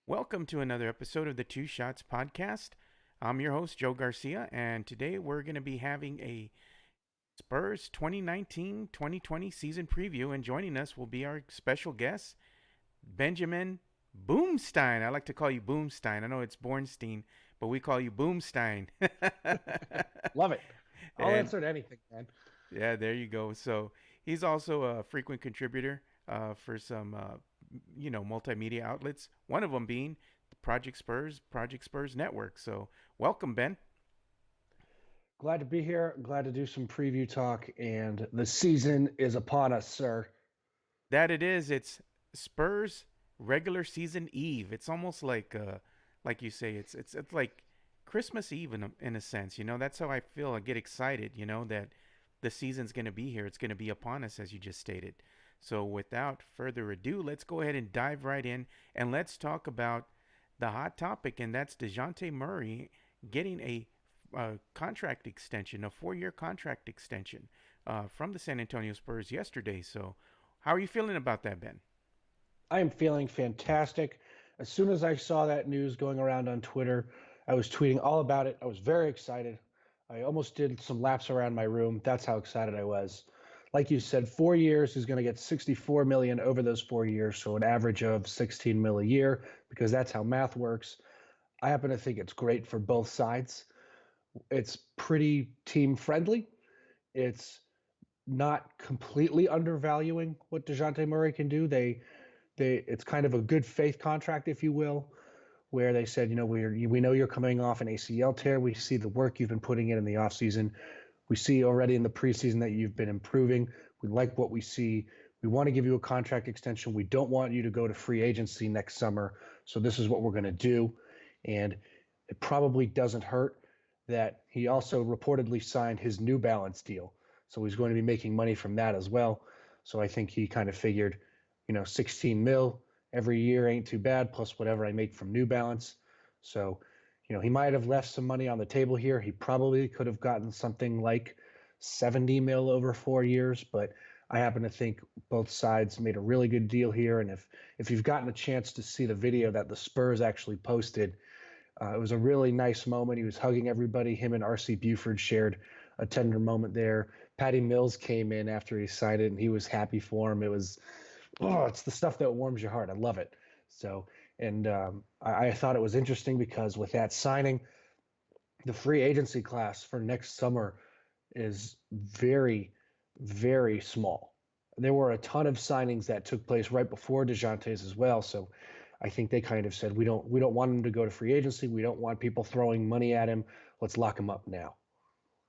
Welcome to another episode of the Two Shots Podcast. I'm your host, Joe Garcia, and today we're going to be having a Spurs 2019-2020 season preview, and joining us will be our special guest, Benjamin Boomstein. I like to call you Boomstein. I know it's Bornstein, but we call you Boomstein. Love it. I'll and answer to anything, man. yeah, there you go. So he's also a frequent contributor for some, multimedia outlets. One of them being the Project Spurs Network. So welcome, Ben. Glad to be here. Glad to do some preview talk, and the season is upon us, sir. That it is. It's Spurs regular season Eve. It's almost like you say, it's like Christmas Eve in a sense. You know, that's how I feel. I get excited. You know that the season's going to be here. It's going to be upon us, as you just stated. So without further ado, let's go ahead and dive right in and let's talk about the hot topic, and that's Dejounte Murray getting a contract extension, a 4-year contract extension from the San Antonio Spurs yesterday. So how are you feeling about that, Ben? I am feeling fantastic. As soon as I saw that news going around on Twitter, I was tweeting all about it. I was very excited. I almost did some laps around my room. That's how excited I was. Like you said, 4 years, he's going to get 64 million over those 4 years, so an average of 16 mil a year, because that's how math works. I happen to think it's great for both sides. It's pretty team friendly. It's not completely undervaluing what Dejounte Murray can do. It's kind of a good faith contract, if you will, where they said, we know you're coming off an ACL tear. We see the work you've been putting in the offseason. We see already in the preseason that you've been improving. We like what we see. We want to give you a contract extension. We don't want you to go to free agency next summer. So this is what we're going to do. And it probably doesn't hurt that he also reportedly signed his New Balance deal. So he's going to be making money from that as well. So I think he kind of figured, 16 mil every year ain't too bad, plus whatever I make from New Balance. So, he might have left some money on the table here. He probably could have gotten something like 70 mil over 4 years, but I happen to think both sides made a really good deal here. And if you've gotten a chance to see the video that the Spurs actually posted, it was a really nice moment. He was hugging everybody. Him and R.C. Buford shared a tender moment there. Patty Mills came in after he signed it, and he was happy for him. It's the stuff that warms your heart. I love it. So, and I thought it was interesting because with that signing, the free agency class for next summer is very, very small. There were a ton of signings that took place right before DeJounte's as well. So I think they kind of said we don't want him to go to free agency. We don't want people throwing money at him. Let's lock him up now.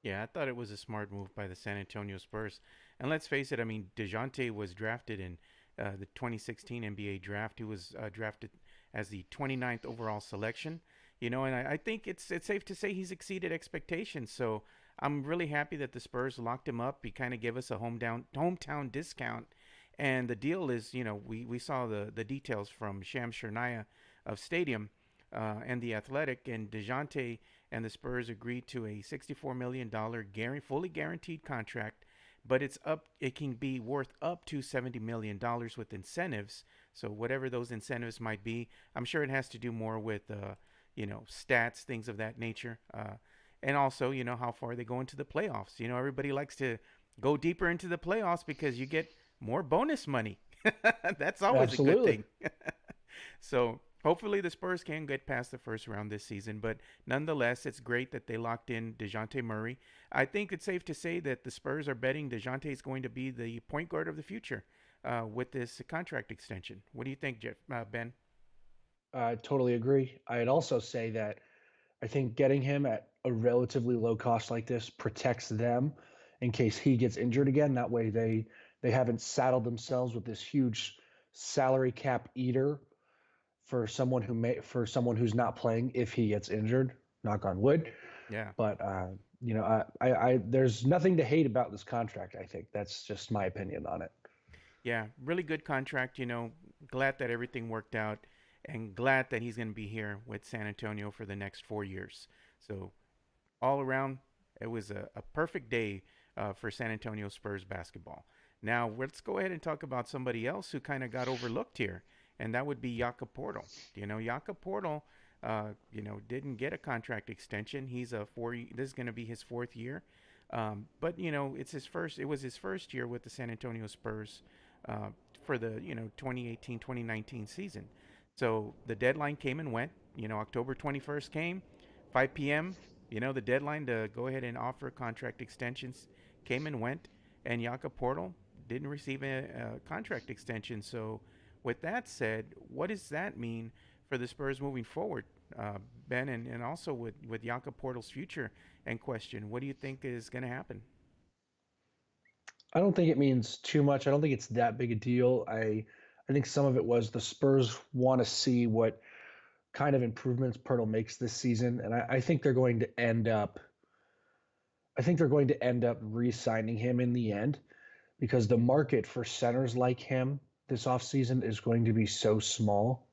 Yeah, I thought it was a smart move by the San Antonio Spurs. And let's face it, I mean, DeJounte was drafted in the 2016 NBA draft. He was drafted as the 29th overall selection. You know, and I think it's safe to say he's exceeded expectations. So I'm really happy that the Spurs locked him up. He kind of gave us a hometown discount. And the deal is, we saw the details from Shams Charania of Stadium and the Athletic, and DeJounte and the Spurs agreed to a $64 million fully guaranteed contract, but it can be worth up to $70 million with incentives. So whatever those incentives might be, I'm sure it has to do more with stats, things of that nature. And also, how far they go into the playoffs. Everybody likes to go deeper into the playoffs because you get more bonus money. That's always a good Absolutely. thing. So hopefully the Spurs can get past the first round this season, but nonetheless, it's great that they locked in Dejounte Murray. I think it's safe to say that the Spurs are betting Dejounte is going to be the point guard of the future with this contract extension. What do you think, Ben? I totally agree. I'd also say that I think getting him at a relatively low cost like this protects them in case he gets injured again. That way they haven't saddled themselves with this huge salary cap eater for someone who's not playing if he gets injured. Knock on wood. Yeah. But there's nothing to hate about this contract. I think that's just my opinion on it. Yeah, really good contract. Glad that everything worked out, and glad that he's going to be here with San Antonio for the next 4 years. So all around, it was a perfect day for San Antonio Spurs basketball. Now let's go ahead and talk about somebody else who kind of got overlooked here, and that would be Jakob Poeltl. Jakob Poeltl, didn't get a contract extension. He's a four. This is going to be his fourth year, but it's his first. It was his first year with the San Antonio Spurs uh, for the 2018-2019 season. So the deadline came and went. October 21st came, 5 p.m. The deadline to go ahead and offer contract extensions came and went, and Jakob Poeltl didn't receive a contract extension. So, with that said, what does that mean for the Spurs moving forward, Ben, and also with Jakob Poeltl's future in question? What do you think is going to happen? I don't think it means too much. I don't think it's that big a deal. I think some of it was the Spurs want to see what kind of improvements Pirtle makes this season, and I think they're going to end up. I think they're going to end up re-signing him in the end because the market for centers like him this offseason is going to be so small,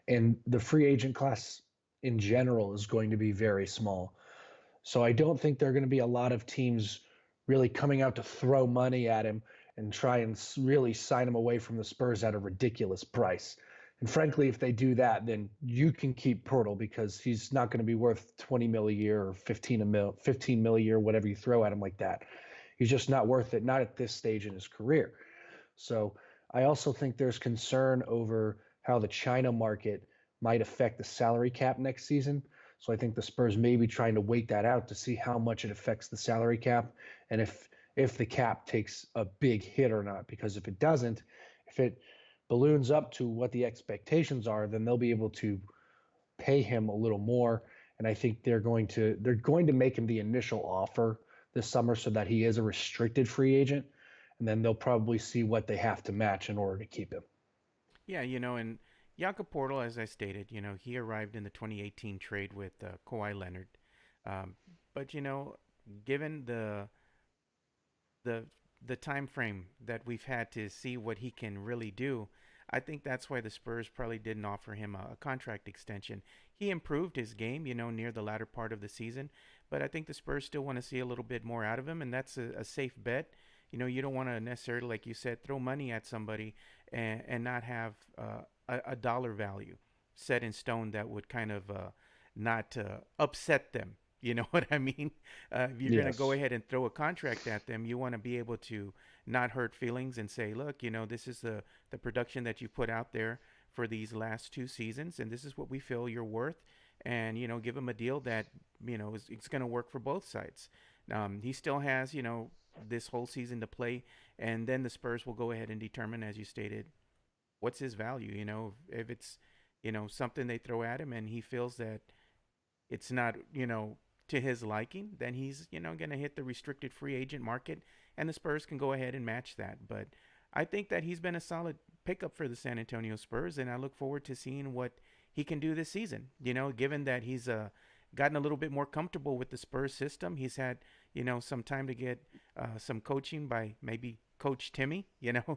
and the free agent class in general is going to be very small. So I don't think there are going to be a lot of teams really coming out to throw money at him and try and really sign him away from the Spurs at a ridiculous price. And frankly, if they do that, then you can keep Pirtle because he's not going to be worth 20 mil a year or 15 mil a year, whatever you throw at him like that. He's just not worth it, not at this stage in his career. So I also think there's concern over how the China market might affect the salary cap next season. So I think the Spurs may be trying to wait that out to see how much it affects the salary cap and if the cap takes a big hit or not. Because if it doesn't, if it balloons up to what the expectations are, then they'll be able to pay him a little more. And I think they're going to make him the initial offer this summer so that he is a restricted free agent, and then they'll probably see what they have to match in order to keep him. Yeah, and Jakob Poeltl, as I stated, he arrived in the 2018 trade with Kawhi Leonard. Um, but given the the time frame that we've had to see what he can really do, I think that's why the Spurs probably didn't offer him a contract extension. He improved his game, near the latter part of the season, but I think the Spurs still want to see a little bit more out of him, and that's a safe bet. You don't want to necessarily, like you said, throw money at somebody and not have a dollar value set in stone that would kind of not upset them. You know what I mean? If you're going to go Yes. ahead and throw a contract at them, you want to be able to not hurt feelings and say, look, this is the production that you put out there for these last two seasons, and this is what we feel you're worth. And, give them a deal that, it's going to work for both sides. He still has, this whole season to play, and then the Spurs will go ahead and determine, as you stated, what's his value. If it's, something they throw at him and he feels that it's not, to his liking, then he's going to hit the restricted free agent market, and the Spurs can go ahead and match that. But I think that he's been a solid pickup for the San Antonio Spurs, and I look forward to seeing what he can do this season. Given that he's gotten a little bit more comfortable with the Spurs system, he's had some time to get some coaching by maybe Coach Timmy.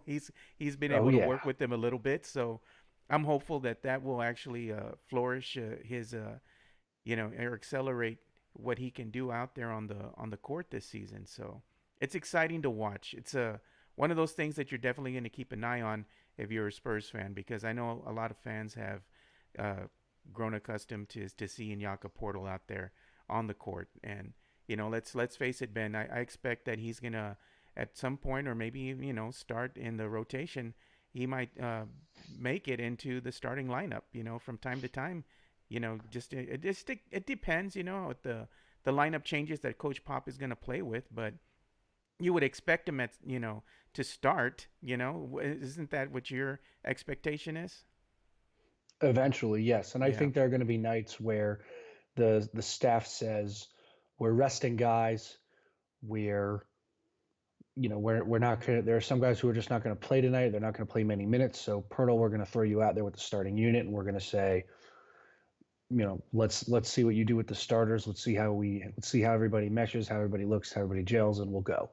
He's been Oh able to yeah. work with them a little bit, so I'm hopeful that that will actually flourish his or accelerate what he can do out there on the court this season. So it's exciting to watch. It's one of those things that you're definitely going to keep an eye on if you're a Spurs fan, because I know a lot of fans have uh, grown accustomed to seeing Jakob Poeltl out there on the court. And let's face it, Ben. I expect that he's gonna at some point, or maybe start in the rotation. He might make it into the starting lineup. From time to time. Just it depends. What the lineup changes that Coach Pop is going to play with, but you would expect him at to start. Isn't that what your expectation is? Eventually, yes. And I Yeah. think there are going to be nights where the staff says we're resting guys, we're we're not going to, there are some guys who are just not going to play tonight. They're not going to play many minutes. So Pirtle, we're going to throw you out there with the starting unit, and we're going to say, let's see what you do with the starters. Let's see how everybody meshes, how everybody looks, how everybody gels, and we'll go.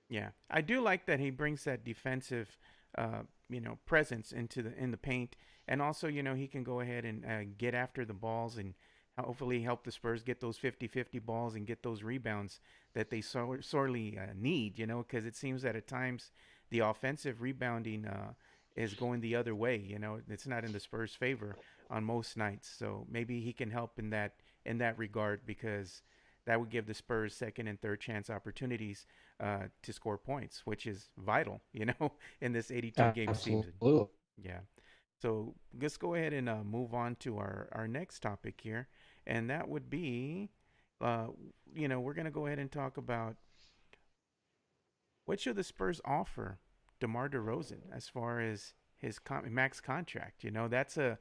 Yeah, I do like that he brings that defensive, presence into the paint, and also he can go ahead and get after the balls and hopefully help the Spurs get those 50-50 balls and get those rebounds that they sorely need. Because it seems that at times the offensive rebounding is going the other way. It's not in the Spurs' favor on most nights. So maybe he can help in that regard, because that would give the Spurs second and third chance opportunities to score points, which is vital, in this 82 game season. Absolutely. Yeah. So let's go ahead and move on to our next topic here, and that would be, uh, we're gonna go ahead and talk about what should the Spurs offer DeMar DeRozan as far as his max contract. That's a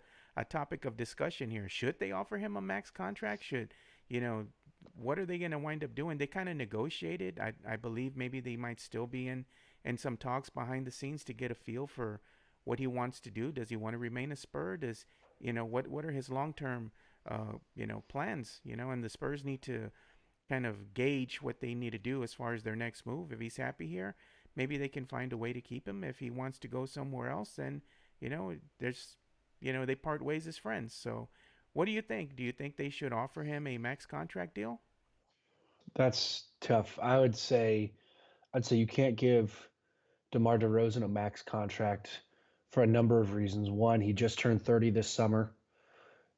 topic of discussion here. Should they offer him a max contract? You know, what are they going to wind up doing? They kind of negotiated. I believe maybe they might still be in some talks behind the scenes to get a feel for what he wants to do. Does he want to remain a Spur? What are his long term plans? And the Spurs need to kind of gauge what they need to do as far as their next move. If he's happy here, maybe they can find a way to keep him. If he wants to go somewhere else, then there's they part ways as friends. So, what do you think? Do you think they should offer him a max contract deal? That's tough. I'd say you can't give DeMar DeRozan a max contract for a number of reasons. One, he just turned 30 this summer,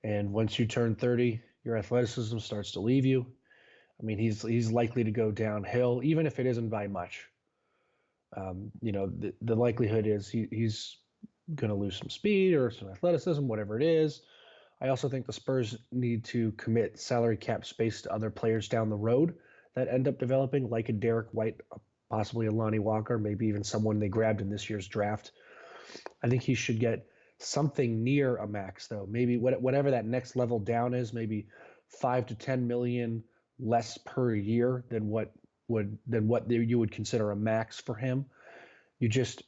and once you turn 30, your athleticism starts to leave you. I mean, he's likely to go downhill, even if it isn't by much. The likelihood is he's going to lose some speed or some athleticism, whatever it is. I also think the Spurs need to commit salary cap space to other players down the road that end up developing, like a Derek White, possibly a Lonnie Walker, maybe even someone they grabbed in this year's draft. I think he should get something near a max, though. Maybe whatever that next level down is, maybe 5 to 10 million less per year than what you would consider a max for him. You just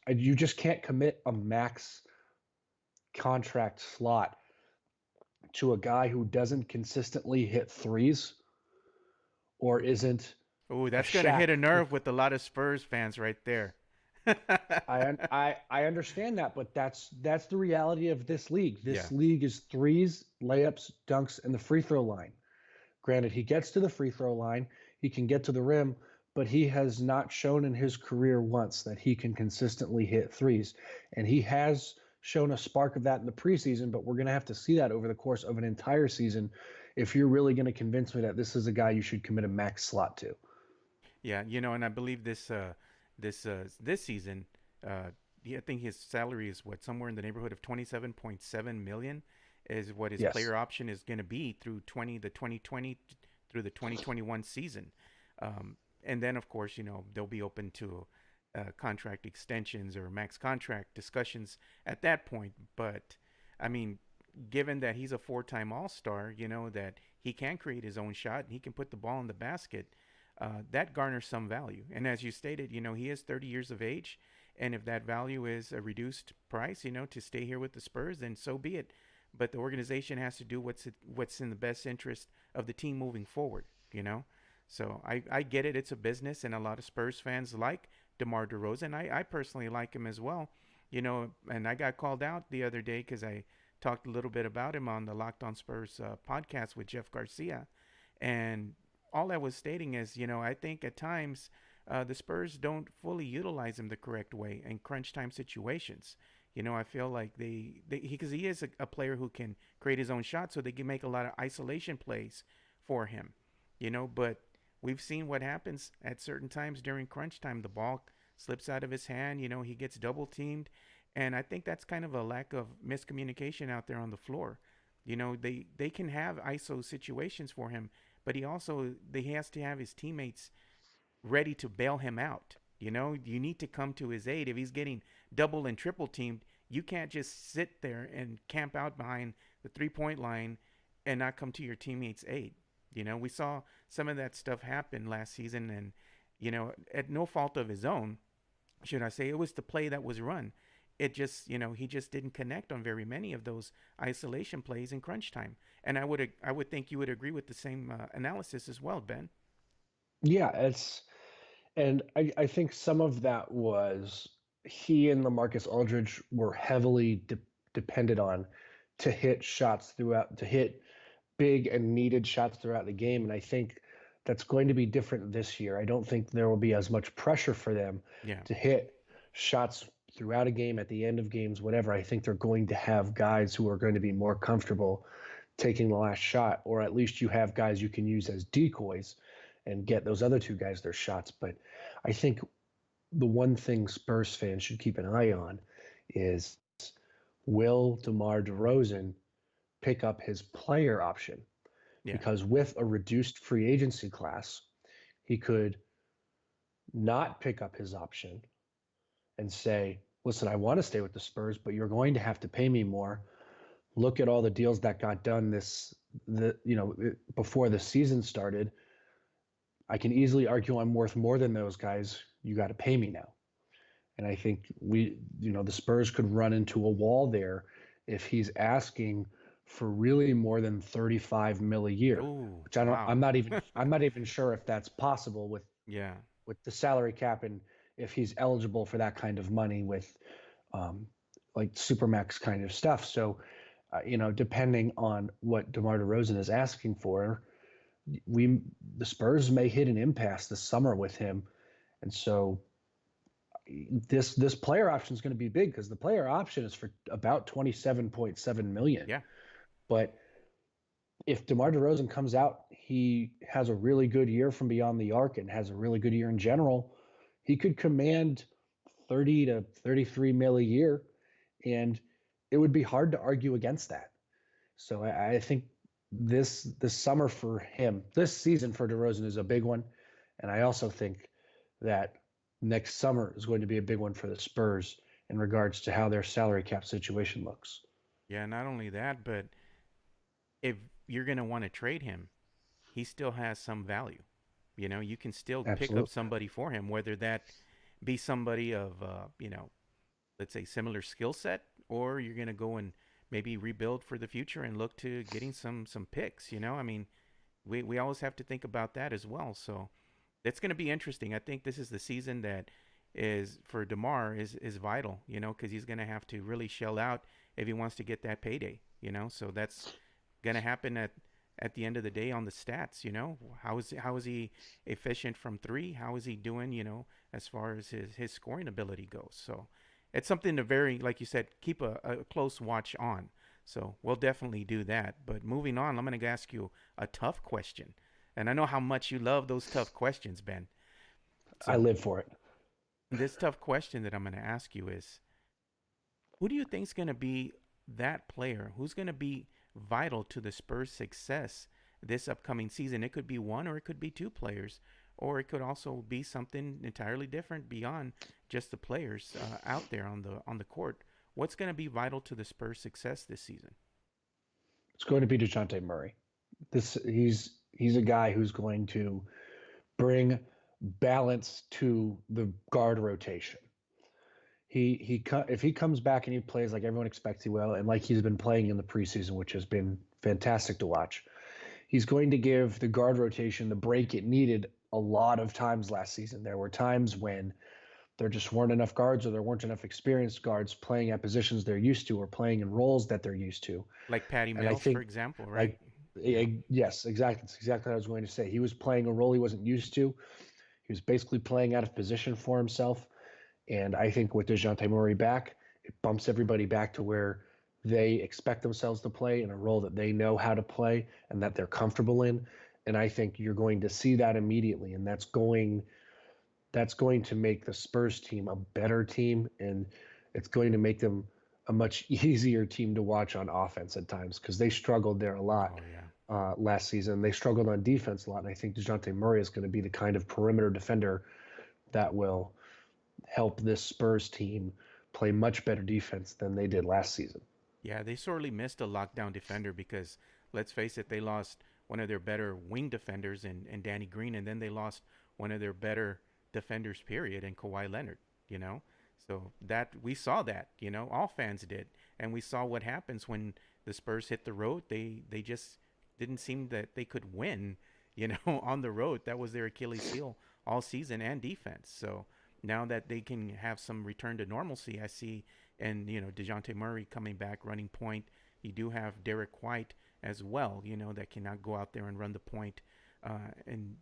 can't commit a max contract slot to a guy who doesn't consistently hit threes or isn't Oh, a that's gonna Shaq. hit a nerve with a lot of Spurs fans right there. I understand that, but that's the reality of this league. Yeah. This league is threes, layups, dunks, and the free throw line. Granted, he gets to the free throw line, he can get to the rim, but he has not shown in his career once that he can consistently hit threes. And he has shown a spark of that in the preseason, but we're going to have to see that over the course of an entire season if you're really going to convince me that this is a guy you should commit a max slot to. Yeah, and I believe this season, uh, I think his salary is what, somewhere in the neighborhood of 27.7 million is what his Yes. player option is going to be through 2020 through the 2021 season. And then of course, they'll be open to contract extensions or max contract discussions at that point. But I mean, given that he's a four-time All-Star, that he can create his own shot and he can put the ball in the basket, that garners some value. And as you stated, he is 30 years of age. And if that value is a reduced price, to stay here with the Spurs, then so be it. But the organization has to do what's in the best interest of the team moving forward, you know? So I get it. It's a business, and a lot of Spurs fans like DeMar DeRozan. I personally like him as well, and I got called out the other day because I talked a little bit about him on the Locked On Spurs podcast with Jeff Garcia. And all I was stating is, I think at times the Spurs don't fully utilize him the correct way in crunch time situations. I feel like because he is a player who can create his own shot, so they can make a lot of isolation plays for him. But we've seen what happens at certain times during crunch time. The ball slips out of his hand. He gets double teamed, and I think that's kind of a lack of miscommunication out there on the floor. They can have ISO situations for him, but he has to have his teammates ready to bail him out. You need to come to his aid. If he's getting double and triple teamed, you can't just sit there and camp out behind the 3 point line and not come to your teammates' aid. We saw some of that stuff happen last season, and at no fault of his own, should I say, it was the play that was run. It just, he just didn't connect on very many of those isolation plays in crunch time. And I would think you would agree with the same analysis as well, Ben. Yeah, and I think some of that was he and LaMarcus Aldridge were heavily dependent on to hit big and needed shots throughout the game. And I think that's going to be different this year. I don't think there will be as much pressure for them Yeah. to hit shots throughout a game, at the end of games, whatever, I think they're going to have guys who are going to be more comfortable taking the last shot, or at least you have guys you can use as decoys and get those other two guys their shots. But I think the one thing Spurs fans should keep an eye on is, will DeMar DeRozan pick up his player option? Yeah. Because with a reduced free agency class, he could not pick up his option and say, listen, I want to stay with the Spurs, but you're going to have to pay me more. Look at all the deals that got done before the season started. I can easily argue I'm worth more than those guys. You got to pay me now. And I think the Spurs could run into a wall there if he's asking for really more than 35 mil a year, Oh, which wow. I'm not even sure if that's possible Yeah. with the salary cap, and if he's eligible for that kind of money with um, like supermax kind of stuff. So, depending on what DeMar DeRozan is asking for, the Spurs may hit an impasse this summer with him, and so this player option is going to be big because the player option is for about 27.7 million. Yeah. But if DeMar DeRozan comes out, he has a really good year from beyond the arc and has a really good year in general, he could command 30 to 33 mil a year, and it would be hard to argue against that. So I think this summer for him, this season for DeRozan is a big one, and I also think that next summer is going to be a big one for the Spurs in regards to how their salary cap situation looks. Yeah. Not only that, but if you're going to want to trade him, he still has some value. You can still pick up Absolutely. somebody for him, whether that be somebody of, let's say similar skill set, or you're going to go and maybe rebuild for the future and look to getting some picks. I mean, we always have to think about that as well. So it's going to be interesting. I think this is the season that is for DeMar is vital. Because he's going to have to really shell out if he wants to get that payday. So that's going to happen at the end of the day on the stats. How is he efficient from three? How is he doing? As far as his scoring ability goes. So it's something to very, like you said, keep a close watch on. So we'll definitely do that. But moving on, I'm going to ask you a tough question, and I know how much you love those tough questions, Ben. I So live for it. this tough question that I'm going to ask you is, who do you think is going to be that player who's going to be vital to the Spurs' success this upcoming season? It could be one, or it could be two players, or it could also be something entirely different beyond just the players out there on the court. What's going to be vital to the Spurs' success this season? It's going to be Dejounte Murray. He's a guy who's going to bring balance to the guard rotation. If he comes back and he plays like everyone expects he will, and like he's been playing in the preseason, which has been fantastic to watch, he's going to give the guard rotation the break it needed a lot of times last season. There were times when there just weren't enough guards, or there weren't enough experienced guards playing at positions they're used to, or playing in roles that they're used to. Like Patty And I Mills, for think, example, right? like, Yeah. yes, exactly. That's exactly what I was going to say. He was playing a role he wasn't used to. He was basically playing out of position for himself. And I think with Dejounte Murray back, it bumps everybody back to where they expect themselves to play in a role that they know how to play and that they're comfortable in. And I think you're going to see that immediately. And that's going to make the Spurs team a better team, and it's going to make them a much easier team to watch on offense at times, because they struggled there a lot Oh yeah. last season. They struggled on defense a lot, and I think Dejounte Murray is going to be the kind of perimeter defender that will help this Spurs team play much better defense than they did last season. Yeah, they sorely missed a lockdown defender because let's face it, they lost one of their better wing defenders in Danny Green, and then they lost one of their better defenders, period, in Kawhi Leonard, you know? So that we saw that, all fans did. And we saw what happens when the Spurs hit the road. They just didn't seem that they could win, on the road. That was their Achilles heel all season, and defense. So now that they can have some return to normalcy, I see, and DeJounte Murray coming back running point. You do have Derek White as well, that cannot go out there and run the point, and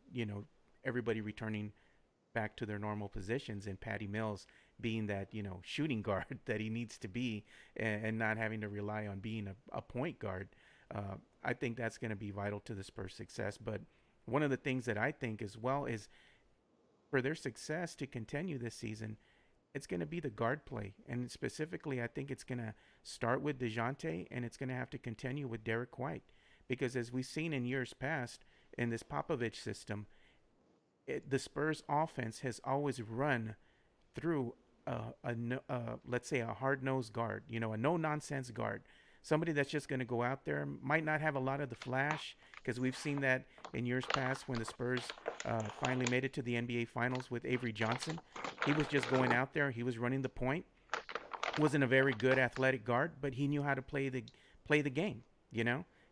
everybody returning back to their normal positions, and Patty Mills being that shooting guard that he needs to be, and not having to rely on being a point guard. I think that's going to be vital to the Spurs' success. But one of the things that I think as well is for their success to continue this season, it's going to be the guard play. And specifically, I think it's going to start with DeJounte and it's going to have to continue with Derek White. Because as we've seen in years past in this Popovich system, the Spurs offense has always run through let's say a hard nosed guard, a no nonsense guard, somebody that's just going to go out there, might not have a lot of the flash, because we've seen that in years past when the Spurs finally made it to the NBA Finals with Avery Johnson. He was just going out there, he was running the point. Wasn't a very good athletic guard, but he knew how to play the game,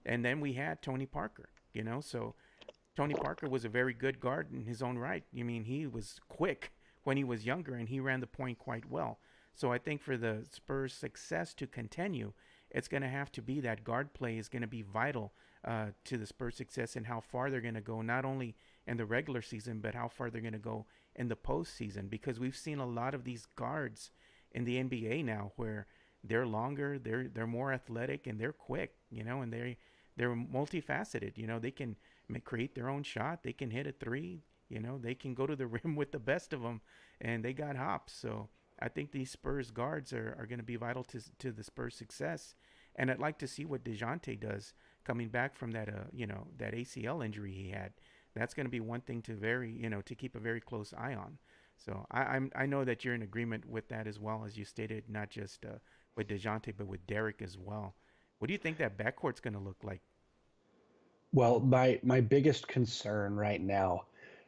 And then we had Tony Parker, So Tony Parker was a very good guard in his own right. I mean, he was quick when he was younger and he ran the point quite well. So I think for the Spurs' success to continue, it's going to have to be that guard play is going to be vital to the Spurs' success and how far they're going to go, not only in the regular season, but how far they're going to go in the postseason. Because we've seen a lot of these guards in the NBA now where they're longer, they're more athletic, and they're quick, and they're multifaceted. They can create their own shot, they can hit a three, they can go to the rim with the best of them, and they got hops. So I think these Spurs guards are going to be vital to the Spurs' success. And I'd like to see what DeJounte does coming back from that that ACL injury he had. That's going to be one thing to keep a very close eye on. So I know that you're in agreement with that as well, as you stated, not just with DeJounte but with Derek as well. What do you think that backcourt's going to look like? Well, my biggest concern right now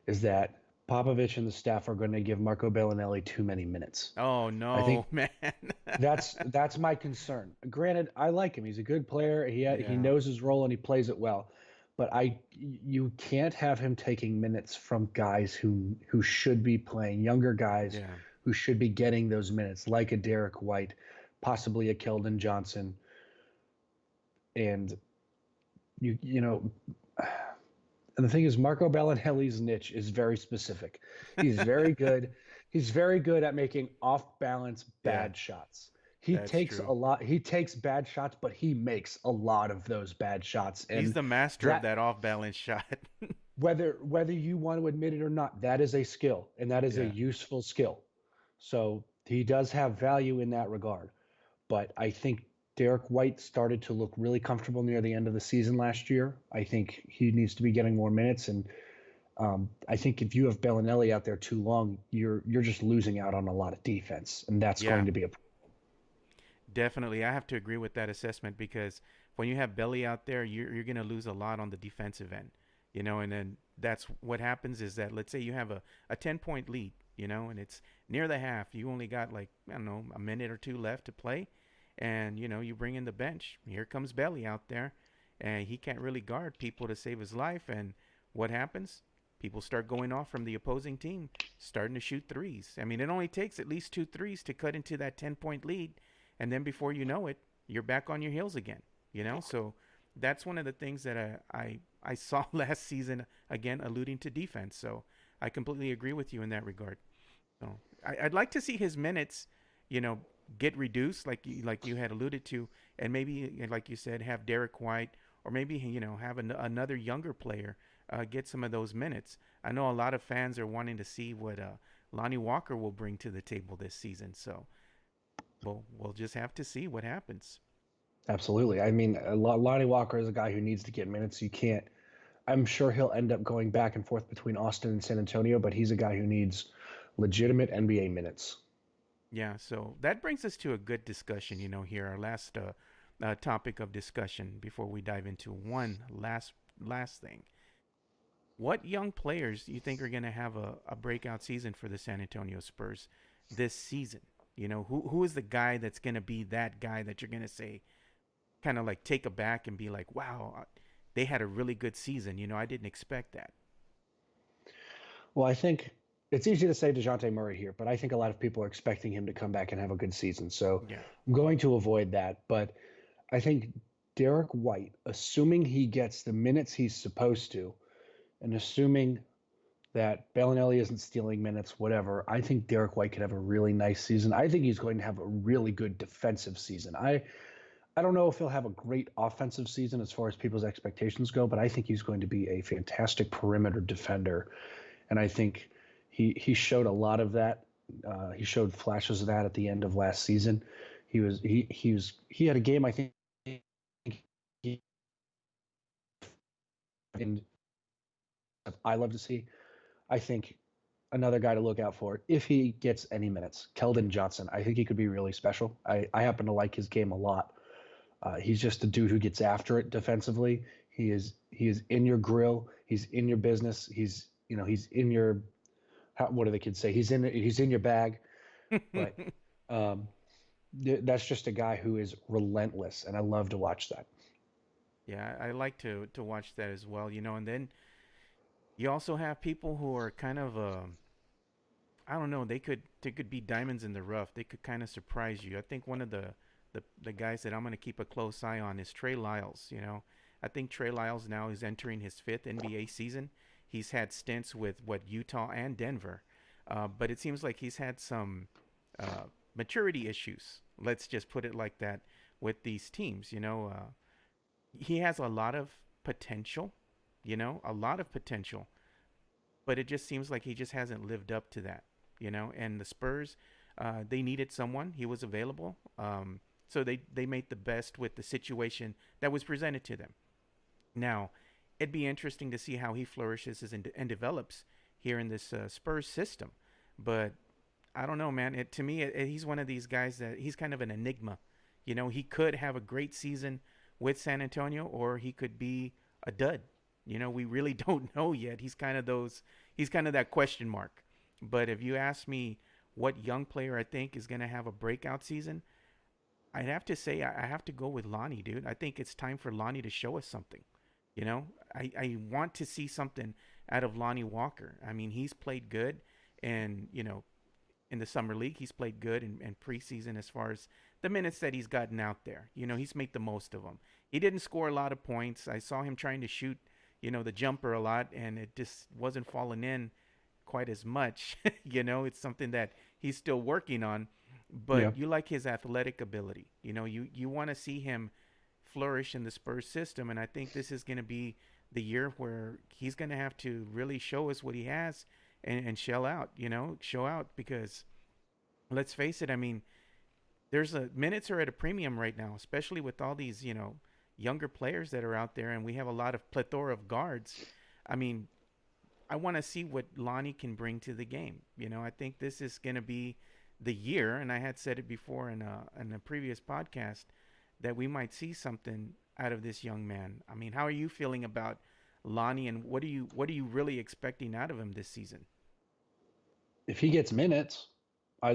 is that Popovich and the staff are going to give Marco Bellinelli too many minutes. Oh I think no, man. that's my concern. Granted, I like him. He's a good player. He Yeah, knows his role and he plays it well. But you can't have him taking minutes from guys who should be playing, younger guys yeah. who should be getting those minutes, like a Derek White, possibly a Keldon Johnson. And you know, and the thing is, Marco Bellinelli's niche is very specific. He's very good. He's very good at making off-balance Yeah, bad shots. He that's takes true. a lot. He takes bad shots, but he makes a lot of those bad shots. He's And the master of that, that off balance shot. whether you want to admit it or not, that is a skill, and that is a Yeah. useful skill. So he does have value in that regard. But I think Derek White started to look really comfortable near the end of the season last year. I think he needs to be getting more minutes, and I think if you have Bellinelli out there too long, you're just losing out on a lot of defense, and that's Yeah, going to be a definitely. I have to agree with that assessment because when you have Belly out there, you're going to lose a lot on the defensive end, and then that's what happens is that let's say you have a 10-point lead, and it's near the half. You only got like, I don't know, a minute or two left to play. And, you bring in the bench. Here comes Belly out there. And he can't really guard people to save his life. And what happens? People start going off from the opposing team, starting to shoot threes. I mean, it only takes at least two threes to cut into that 10-point lead. And then before you know it, you're back on your heels again. So that's one of the things that I saw last season, again, alluding to defense. So I completely agree with you in that regard. So I'd like to see his minutes, you know, get reduced, like you had alluded to, and maybe, like you said, have Derek White or maybe have another younger player get some of those minutes. I know a lot of fans are wanting to see what Lonnie Walker will bring to the table this season. So we'll just have to see what happens. absolutely. I mean, Lonnie Walker is a guy who needs to get minutes. You can't. I'm sure he'll end up going back and forth between Austin and San Antonio, but he's a guy who needs legitimate NBA minutes. Yeah, so that brings us to a good discussion, here, our last topic of discussion before we dive into one last thing. What young players do you think are going to have a breakout season for the San Antonio Spurs this season? Who is the guy that's going to be that guy that you're going to say, kind of like take a back and be like, wow, they had a really good season. I didn't expect that. Well, I think it's easy to say Dejounte Murray here, but I think a lot of people are expecting him to come back and have a good season. So Yeah, I'm going to avoid that. But I think Derek White, assuming he gets the minutes he's supposed to, and assuming that Bellinelli isn't stealing minutes, whatever. I think Derek White could have a really nice season. I think he's going to have a really good defensive season. I don't know if he'll have a great offensive season as far as people's expectations go, but I think he's going to be a fantastic perimeter defender. And I think he showed a lot of that. He showed flashes of that at the end of last season. He had a game, I think, he, and I love to see. I think another guy to look out for if he gets any minutes. Keldon Johnson. I think he could be really special. I happen to like his game a lot. He's just a dude who gets after it defensively. He is in your grill. He's in your business. He's in your what do the kids say? He's in your bag. But um, that's just a guy who is relentless, and I love to watch that. Yeah, I like to watch that as well, and then you also have people who are kind of I don't know, they could be diamonds in the rough. They could kind of surprise you. I think one of the guys that I'm going to keep a close eye on is Trey Lyles. I think Trey Lyles now is entering his fifth NBA season. He's had stints with Utah and Denver, but it seems like he's had some maturity issues. Let's just put it like that with these teams. He has a lot of potential. A lot of potential, but it just seems like he just hasn't lived up to that. And the Spurs, they needed someone. He was available. So they made the best with the situation that was presented to them. Now, it'd be interesting to see how he flourishes and develops here in this Spurs system. But I don't know, man. To me, he's one of these guys that he's kind of an enigma. He could have a great season with San Antonio, or he could be a dud. We really don't know yet. He's kind of that question mark. But if you ask me what young player I think is going to have a breakout season, I'd have to say I have to go with Lonnie, dude. I think it's time for Lonnie to show us something. I want to see something out of Lonnie Walker. I mean, he's played good, and in the summer league, he's played good in preseason as far as the minutes that he's gotten out there. He's made the most of them. He didn't score a lot of points. I saw him trying to shoot, the jumper a lot, and it just wasn't falling in quite as much. It's something that he's still working on. Yeah. But you like his athletic ability. You want to see him flourish in the Spurs system, and I think this is going to be the year where he's going to have to really show us what he has and shell out. Show out because let's face it. I mean, minutes are at a premium right now, especially with all these younger players that are out there, and we have a lot of plethora of guards. I mean, I want to see what Lonnie can bring to the game. I think this is going to be the year, and I had said it before in a previous podcast that we might see something out of this young man. I mean, how are you feeling about Lonnie, and what are you really expecting out of him this season? If he gets minutes,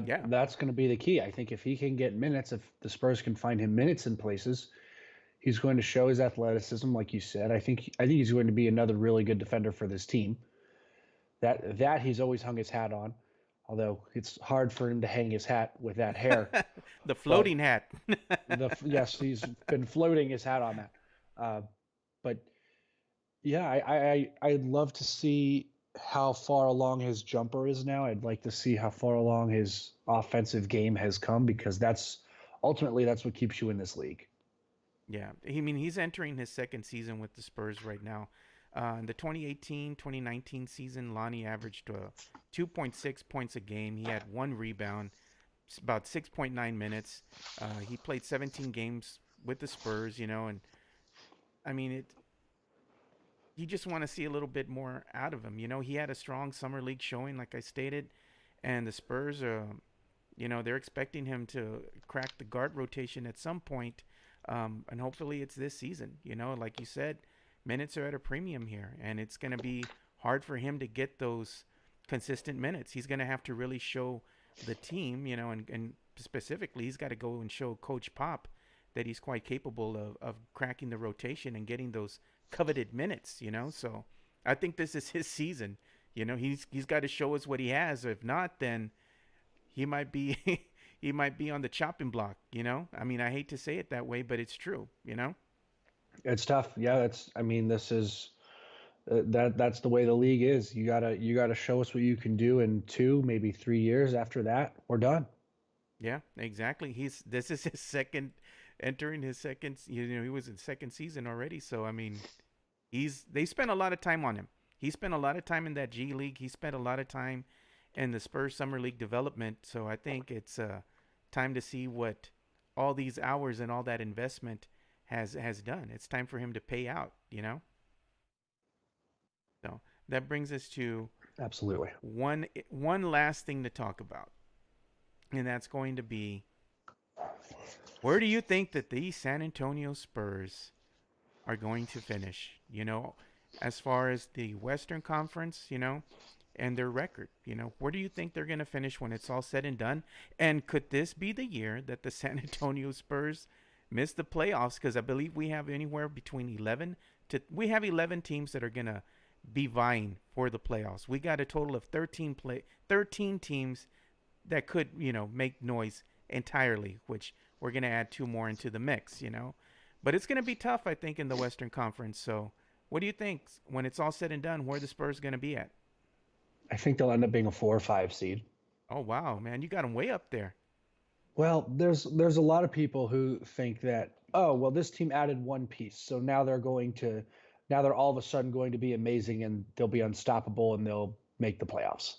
Yeah, that's going to be the key. I think if he can get minutes, if the Spurs can find him minutes in places, he's going to show his athleticism, like you said. I think he's going to be another really good defender for this team. That he's always hung his hat on, although it's hard for him to hang his hat with that hair. the But floating hat. yes, he's been floating his hat on that. Uh, but yeah, I'd love to see how far along his jumper is now. I'd like to see how far along his offensive game has come because that's what keeps you in this league. Yeah, I mean, he's entering his second season with the Spurs right now. In the 2018-2019 season, Lonnie averaged 2.6 points a game. He had one rebound, about 6.9 minutes. He played 17 games with the Spurs, and I mean, you just want to see a little bit more out of him. He had a strong summer league showing, like I stated, and the Spurs, they're expecting him to crack the guard rotation at some point, and hopefully it's this season. Like you said, minutes are at a premium here, and it's going to be hard for him to get those consistent minutes. He's going to have to really show the team, and specifically, he's got to go and show Coach Pop that he's quite capable of cracking the rotation and getting those coveted minutes. So I think this is his season. He's got to show us what he has. If not, then he might be he might be on the chopping block. I mean, I hate to say it that way, but it's true. It's tough. Yeah, I mean, That's the way the league is. You gotta show us what you can do in 2, maybe 3 years. After that, we're done. Yeah, exactly. This is his second entering his second. He was in second season already. So I mean, they spent a lot of time on him. He spent a lot of time in that G League. He spent a lot of time in the Spurs Summer League development. So I think it's time to see what all these hours and all that investment has done. It's time for him to pay out. So that brings us to Absolutely. one last thing to talk about, and that's going to be, where do you think that the San Antonio Spurs are going to finish? As far as the Western Conference, and their record. Where do you think they're going to finish when it's all said and done? And could this be the year that the San Antonio Spurs miss the playoffs? Because I believe we have anywhere between 11 teams that are going to be vying for the playoffs. We got a total of 13 teams that could, make noise entirely, which we're going to add two more into the mix. But it's going to be tough, I think, in the Western Conference. So what do you think when it's all said and done, where the Spurs going to be at? I think they'll end up being a 4 or 5 seed. Oh wow, man, you got them way up there. Well, there's a lot of people who think that, oh, well, this team added one piece, so now they're all of a sudden going to be amazing and they'll be unstoppable and they'll make the playoffs,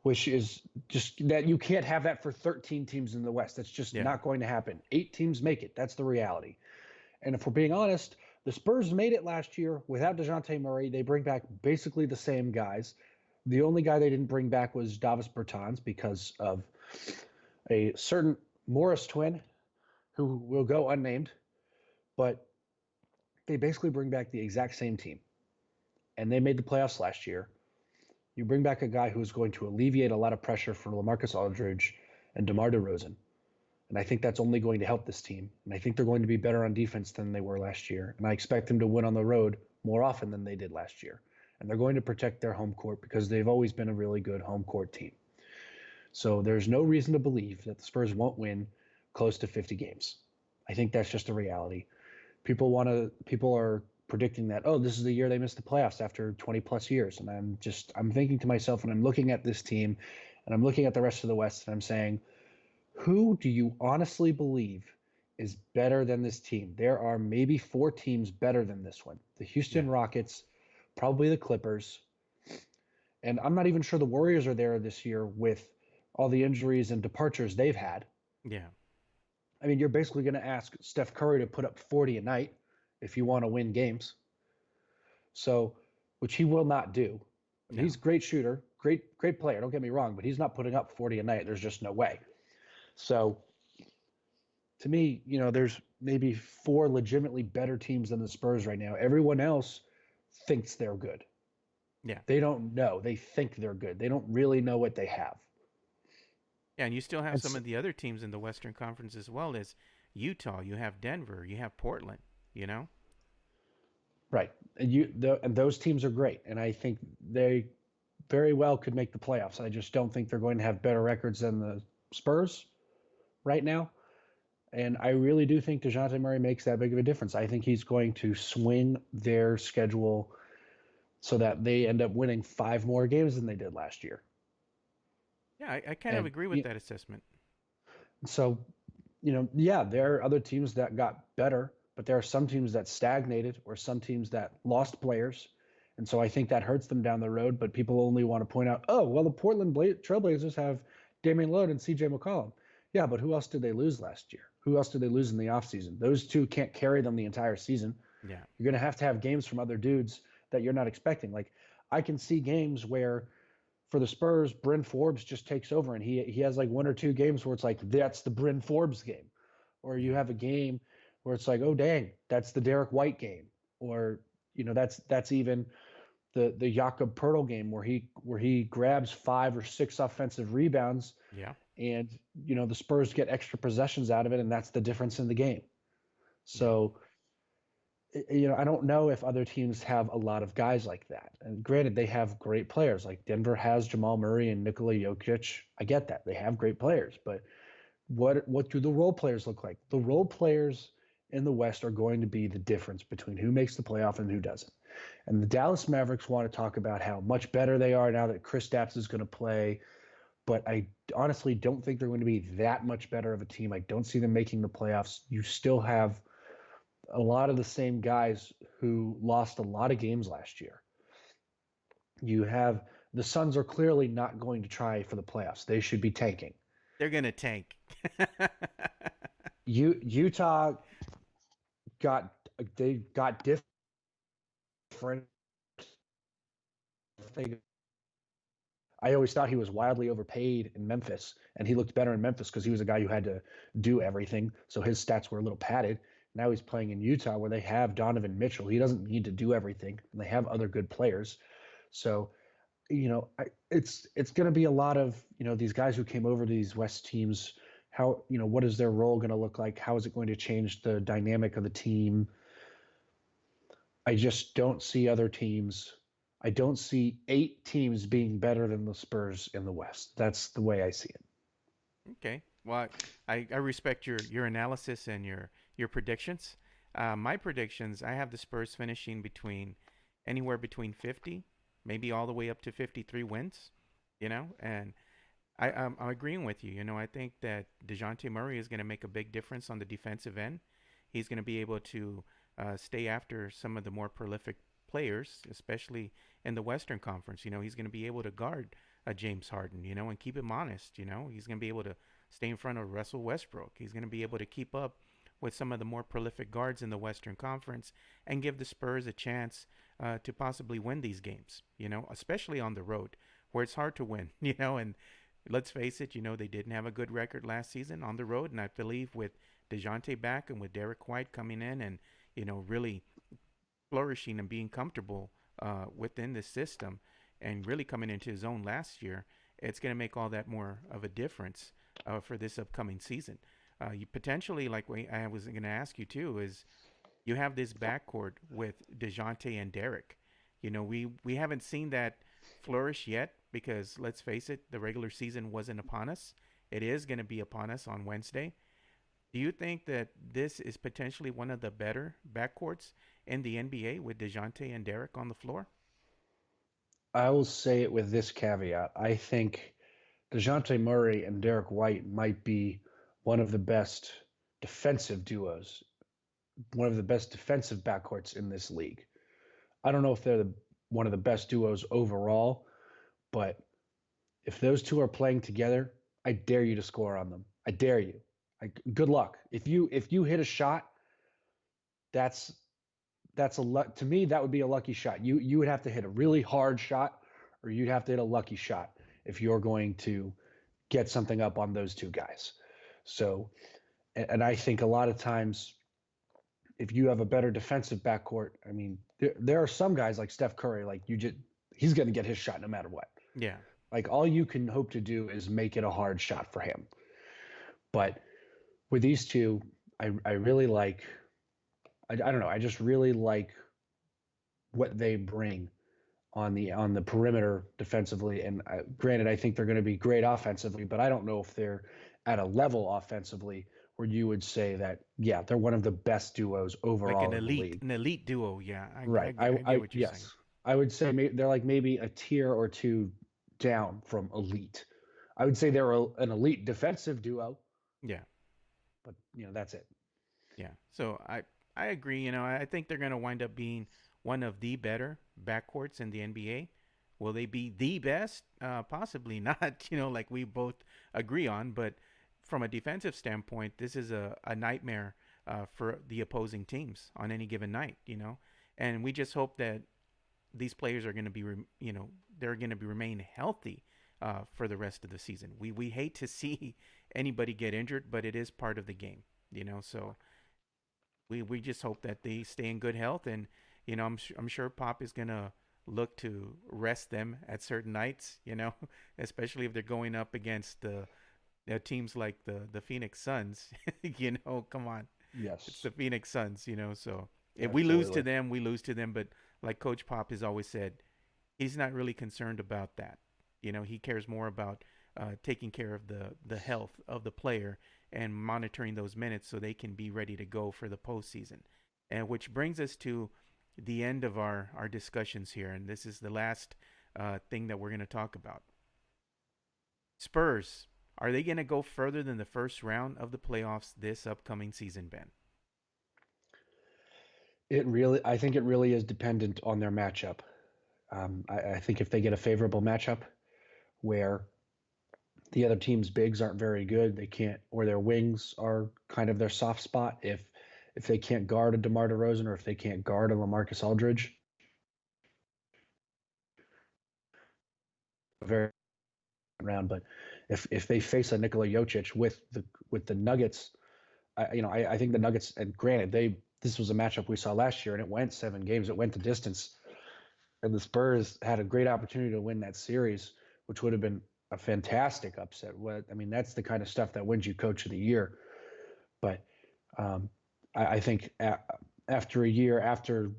which is just that you can't have that for 13 teams in the West. That's just Yeah, not going to happen. 8 teams make it. That's the reality. And if we're being honest, the Spurs made it last year without Dejounte Murray. They bring back basically the same guys. The only guy they didn't bring back was Davis Bertans because of a certain Morris twin who will go unnamed. But they basically bring back the exact same team. And they made the playoffs last year. You bring back a guy who is going to alleviate a lot of pressure for LaMarcus Aldridge and DeMar DeRozan. And I think that's only going to help this team. And I think they're going to be better on defense than they were last year. And I expect them to win on the road more often than they did last year. And they're going to protect their home court because they've always been a really good home court team. So there's no reason to believe that the Spurs won't win close to 50 games. I think that's just a reality. People are predicting that, oh, this is the year they missed the playoffs after 20 plus years. And I'm thinking to myself, and I'm looking at this team and I'm looking at the rest of the West and I'm saying, who do you honestly believe is better than this team? There are maybe 4 teams better than this one. The yeah, Houston Rockets, probably the Clippers, and I'm not even sure the Warriors are there this year with all the injuries and departures they've had. yeah, I mean, you're basically going to ask Steph Curry to put up 40 a night if you want to win games. So, which he will not do. I mean, no, he's a great shooter, great player. Don't get me wrong, but he's not putting up 40 a night. There's just no way. So, to me, there's maybe 4 legitimately better teams than the Spurs right now. Everyone else thinks they're good. yeah, They don't know. They think they're good. They don't really know what they have. yeah. And you still have And some of the other teams in the Western Conference as well as Utah. You have Denver. You have Portland. You know. right, and those teams are great, and I think they very well could make the playoffs. I just don't think they're going to have better records than the Spurs right now. And I really do think DeJounte Murray makes that big of a difference. I think he's going to swing their schedule so that they end up winning 5 more games than they did last year. Yeah, I kind of And agree with that assessment. so, yeah, there are other teams that got better, but there are some teams that stagnated or some teams that lost players. And so I think that hurts them down the road. But people only want to point out, oh, well, the Portland Trailblazers have Damian Lillard and CJ McCollum. Yeah, but who else did they lose last year? Who else did they lose in the offseason? Those two can't carry them the entire season. Yeah, You're going to have games from other dudes that you're not expecting. Like, I can see games where for the Spurs, Bryn Forbes just takes over and he has like 1 or 2 games where it's like, that's the Bryn Forbes game. Or you yeah, have a game where it's like, oh, dang, that's the Derek White game. Or, that's even the Jakob Poeltl game where he grabs 5 or 6 offensive rebounds yeah, and the Spurs get extra possessions out of it, and that's the difference in the game. yeah, So I don't know if other teams have a lot of guys like that. And granted, they have great players. Like Denver has Jamal Murray and Nikola Jokic. I get that. They have great players, but what do the role players look like? The role players in the West are going to be the difference between who makes the playoff and who doesn't. And the Dallas Mavericks want to talk about how much better they are now that Kristaps is going to play, but I honestly don't think they're going to be that much better of a team. I don't see them making the playoffs. You still have a lot of the same guys who lost a lot of games last year. You have the Suns are clearly not going to try for the playoffs. They should be tanking. They're gonna tank. Utah got they got different. They, I always thought he was wildly overpaid in Memphis, and he looked better in Memphis because he was a guy who had to do everything. So his stats were a little padded. Now he's playing in Utah where they have Donovan Mitchell. He doesn't need to do everything, and they have other good players. So it's going to be a lot of these guys who came over to these West teams. How what is their role going to look like? How is it going to change the dynamic of the team? I just don't see other teams. I don't see 8 teams being better than the Spurs in the West. That's the way I see it. Okay. Well, I respect your analysis and your predictions. My predictions, I have the Spurs finishing anywhere between 50, maybe all the way up to 53 wins. And I'm agreeing with you. I think that Dejounte Murray is going to make a big difference on the defensive end. He's going to be able to stay after some of the more prolific players, especially in the Western Conference. He's going to be able to guard James Harden, and keep him honest. He's going to be able to stay in front of Russell Westbrook. He's going to be able to keep up with some of the more prolific guards in the Western Conference and give the Spurs a chance to possibly win these games, especially on the road where it's hard to win, and let's face it, they didn't have a good record last season on the road. And I believe with DeJounte back and with Derek White coming in and, really flourishing and being comfortable within the system and really coming into his own last year, it's going to make all that more of a difference for this upcoming season. You potentially, like I was going to ask you too, is you have this backcourt with DeJounte and Derek. We haven't seen that flourish yet because let's face it, the regular season wasn't upon us. It is going to be upon us on Wednesday. Do you think that this is potentially one of the better backcourts in the NBA with DeJounte and Derek on the floor? I will say it with this caveat. I think DeJounte Murray and Derek White might be one of the best defensive duos, one of the best defensive backcourts in this league. I don't know if they're one of the best duos overall, but if those two are playing together, I dare you to score on them. I dare you. Good luck. If you hit a shot, that's to me that would be a lucky shot. You would have to hit a really hard shot, or you'd have to hit a lucky shot if you're going to get something up on those two guys. So, and I think a lot of times, if you have a better defensive backcourt, I mean, there are some guys like Steph Curry, like he's going to get his shot no matter what. Yeah. Like all you can hope to do is make it a hard shot for him. But with these two, I really like. I don't know. I just really like what they bring on the perimeter defensively. And granted, I think they're going to be great offensively, but I don't know if they're at a level offensively where you would say that, yeah, they're one of the best duos overall Like in the league. an elite duo. Yeah. Right. I get what you're saying. Yes, I would say they're like maybe a tier or two down from elite. I would say they're an elite defensive duo. Yeah. But that's it. Yeah. So I agree. I think they're going to wind up being one of the better backcourts in the NBA. Will they be the best? Possibly not, like we both agree on. But from a defensive standpoint, this is a nightmare for the opposing teams on any given night, And we just hope that these players are going to be, they're going to be remain healthy for the rest of the season. We hate to see anybody get injured, but it is part of the game, So we just hope that they stay in good health, and I'm sure Pop is gonna look to rest them at certain nights, especially if they're going up against the teams like the Phoenix Suns. Come on, Yes. it's the Phoenix Suns, So if we lose Absolutely. to them, we lose to them. But like Coach Pop has always said, he's not really concerned about that. He cares more about taking care of the health of the player and monitoring those minutes so they can be ready to go for the postseason. And which brings us to the end of our discussions here. And this is the last thing that we're going to talk about. Spurs, are they going to go further than the first round of the playoffs this upcoming season, Ben? I think it really is dependent on their matchup. I think if they get a favorable matchup where the other team's bigs aren't very good, they can't, or their wings are kind of their soft spot. If they can't guard a DeMar DeRozan or if they can't guard a LaMarcus Aldridge, a very round. But if they face a Nikola Jokic with the Nuggets, I think the Nuggets, and granted, this was a matchup we saw last year, and it went 7 games. It went to distance, and the Spurs had a great opportunity to win that series, which would have been a fantastic upset. That's the kind of stuff that wins you Coach of the Year. But I think after a year, after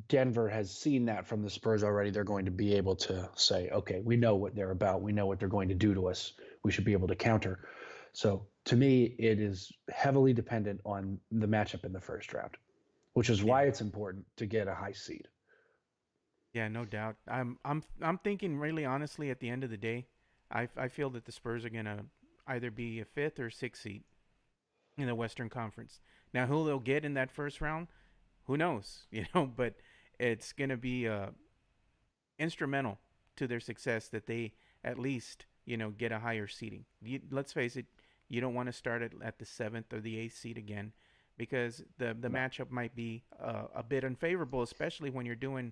Denver has seen that from the Spurs already, they're going to be able to say, okay, we know what they're about. We know what they're going to do to us. We should be able to counter. So to me, it is heavily dependent on the matchup in the first round, which is why it's important to get a high seed. Yeah, no doubt. I'm thinking really honestly at the end of the day, I feel that the Spurs are gonna either be a fifth or sixth seed in the Western Conference. Now, who they'll get in that first round, who knows? But it's gonna be instrumental to their success that they at least get a higher seeding. Let's face it, you don't want to start at the seventh or the eighth seed again because the matchup might be a bit unfavorable, especially when you're doing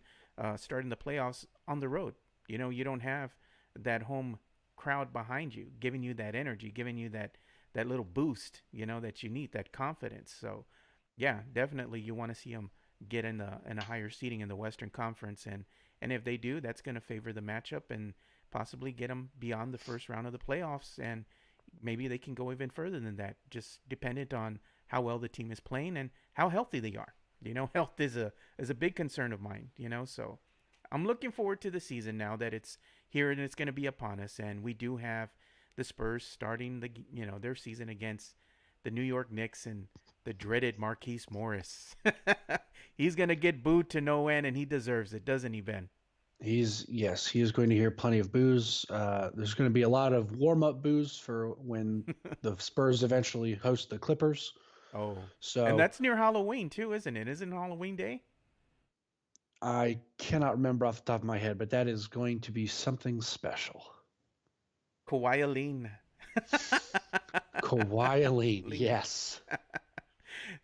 starting the playoffs on the road. You don't have that home crowd behind you, giving you that energy, giving you that little boost, that you need, that confidence. So, yeah, definitely you want to see them get in a higher seating in the Western Conference, and if they do, that's going to favor the matchup and possibly get them beyond the first round of the playoffs, and maybe they can go even further than that, just dependent on how well the team is playing and how healthy they are. Health is a big concern of mine. So I'm looking forward to the season now that it's here and it's going to be upon us, and we do have the Spurs starting their season against the New York Knicks and the dreaded Marquise Morris. He's going to get booed to no end, and he deserves it, doesn't he, Ben? He is going to hear plenty of boos. There's going to be a lot of warm-up boos for when the Spurs eventually host the Clippers. Oh, and So that's near Halloween too, isn't it? Isn't Halloween Day? I cannot remember off the top of my head, but that is going to be something special. Kawhi Lean. Kawhi Lean, yes.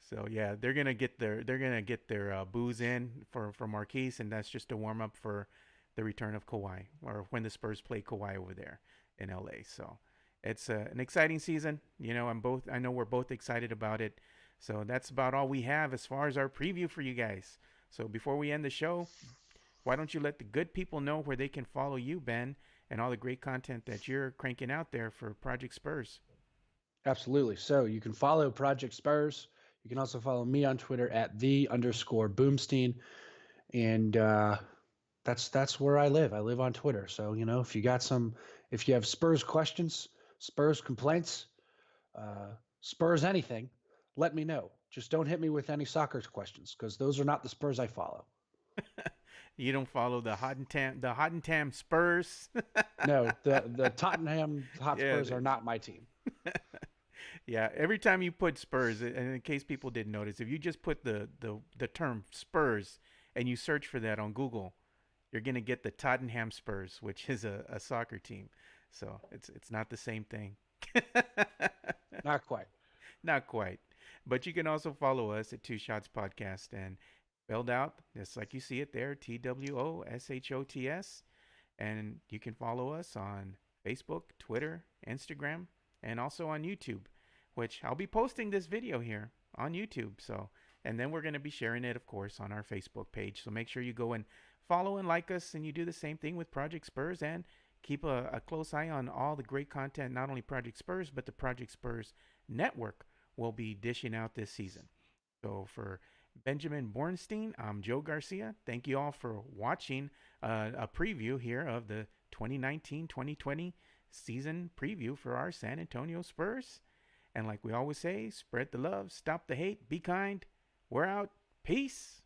So yeah, they're gonna get their booze in for Marquise, and that's just a warm up for the return of Kawhi, or when the Spurs play Kawhi over there in LA. So it's an exciting season. I know we're both excited about it. So that's about all we have as far as our preview for you guys. So before we end the show, why don't you let the good people know where they can follow you, Ben, and all the great content that you're cranking out there for Project Spurs? Absolutely. So you can follow Project Spurs. You can also follow me on Twitter at @the_Boomstein. And that's where I live. I live on Twitter. So, if you have Spurs questions, Spurs complaints, Spurs anything, let me know. Just don't hit me with any soccer questions because those are not the Spurs I follow. You don't follow the Hottentam Spurs. No, the Tottenham Yeah, Hotspurs are not my team. yeah. Every time you put Spurs, and in case people didn't notice, if you just put the term Spurs and you search for that on Google, you're gonna get the Tottenham Spurs, which is a soccer team. So it's not the same thing. Not quite. Not quite. But you can also follow us at Two Shots Podcast and spelled out just like you see it there, TWOSHOTS. And you can follow us on Facebook, Twitter, Instagram, and also on YouTube, which I'll be posting this video here on YouTube. So, and then we're going to be sharing it, of course, on our Facebook page. So make sure you go and follow and like us, and you do the same thing with Project Spurs, and keep a close eye on all the great content, not only Project Spurs, but the Project Spurs Network will be dishing out this season. So for Benjamin Bornstein, I'm Joe Garcia. Thank you all for watching a preview here of the 2019-2020 season preview for our San Antonio Spurs. And like we always say, spread the love, stop the hate, be kind. We're out. Peace.